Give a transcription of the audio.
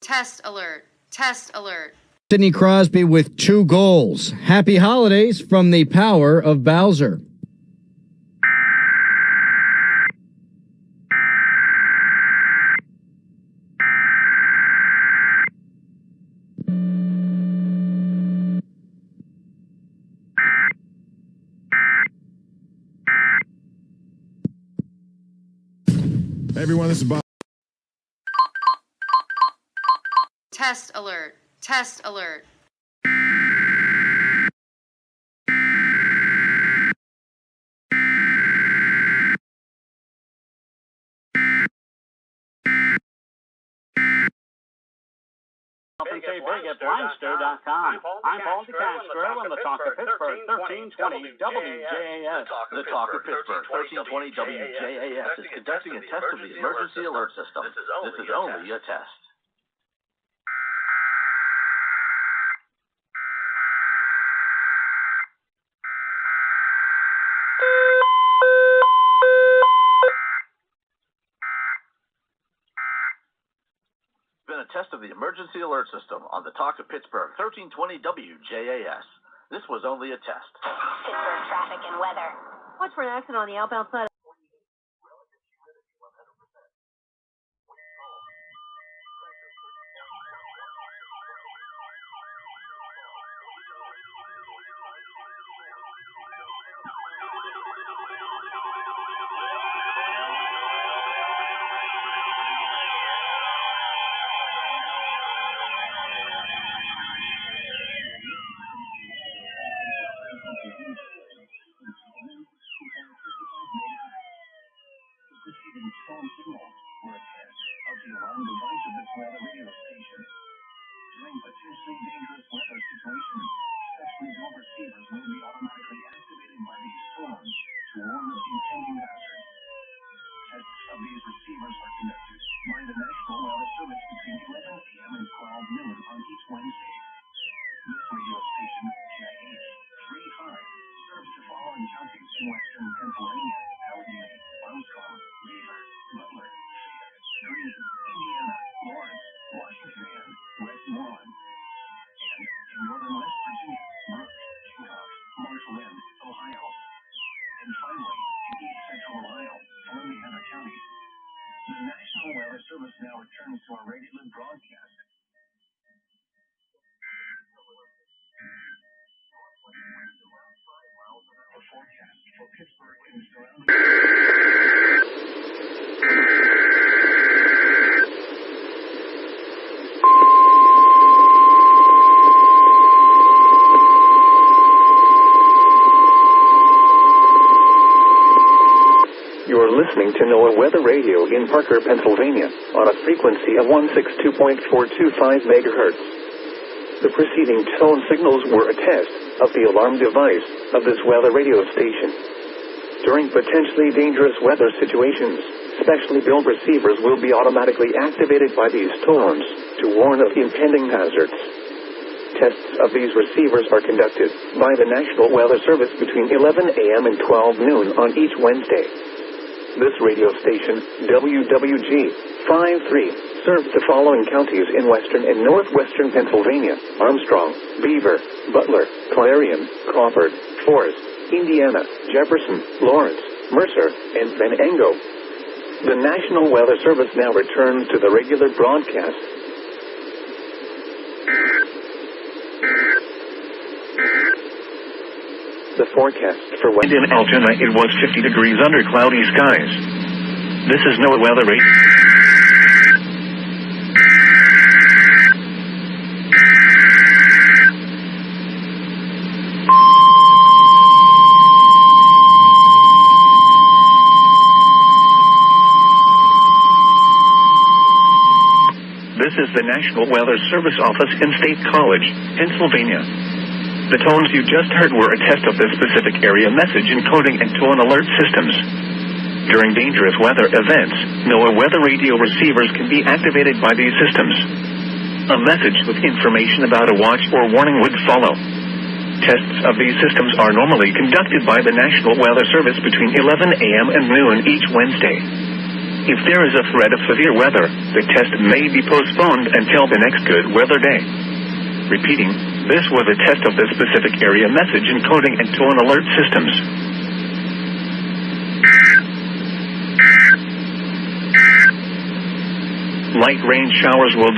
Test alert. Test alert. Sidney Crosby with 2 goals. Happy holidays from the power of Bowser. Hey everyone, this is Bob. Test alert. Test alert. Say big at blindster.com. I'm Paul DeCastro on the Talk of Pittsburgh, 1320 WJAS. The Talk of Pittsburgh, 1320 WJAS is conducting a test of the emergency alert system. This is only a test. Been a test of the emergency alert system on the Talk of Pittsburgh, 1320 WJAS. This was only a test. Pittsburgh traffic and weather. Watch for an accident on the outbound side. Phone signals were a test of the alarm device of this weather radio station. During potentially dangerous weather situations, specially built receivers will be automatically activated by these storms to warn of impending hazards. Tests of these receivers are conducted by the National Weather Service between 11 a.m. and 12 noon on each Wednesday. This radio station, KH35, serves the following counties in western Pennsylvania: Allegheny, Armstrong, Beaver, Butler, Greene, Indiana, Lawrence, Washington, and Westmoreland. And in northern West Virginia, Brooke, Kinghoff, Marshall End, Ohio. And finally, in east central Ohio, Columbiana County. The National Weather Service now returns to our regular broadcast. The forecast for Pittsburgh and surrounding. You are listening to NOAA Weather Radio in Parker, Pennsylvania, on a frequency of 162.425 megahertz. The preceding tone signals were a test of the alarm device of this weather radio station. During potentially dangerous weather situations, specially built receivers will be automatically activated by these tones to warn of impending hazards. Tests of these receivers are conducted by the National Weather Service between 11 a.m. and 12 noon on each Wednesday. This radio station, WWG-53, serves the following counties in western and northwestern Pennsylvania: Armstrong, Beaver, Butler, Clarion, Crawford, Forest, Indiana, Jefferson, Lawrence, Mercer, and Venango. The National Weather Service now returns to the regular broadcast. The forecast for wind in Altoona, it was 50 degrees under cloudy skies. This is NOAA Weather Radio. This is the National Weather Service office in State College, Pennsylvania. The tones you just heard were a test of the specific area message encoding and tone alert systems. During dangerous weather events, NOAA Weather Radio receivers can be activated by these systems. A message with information about a watch or warning would follow. Tests of these systems are normally conducted by the National Weather Service between 11 a.m. and noon each Wednesday. If there is a threat of severe weather, the test may be postponed until the next good weather day. Repeating, this was a test of the specific area message encoding and tone alert systems. Light rain showers will be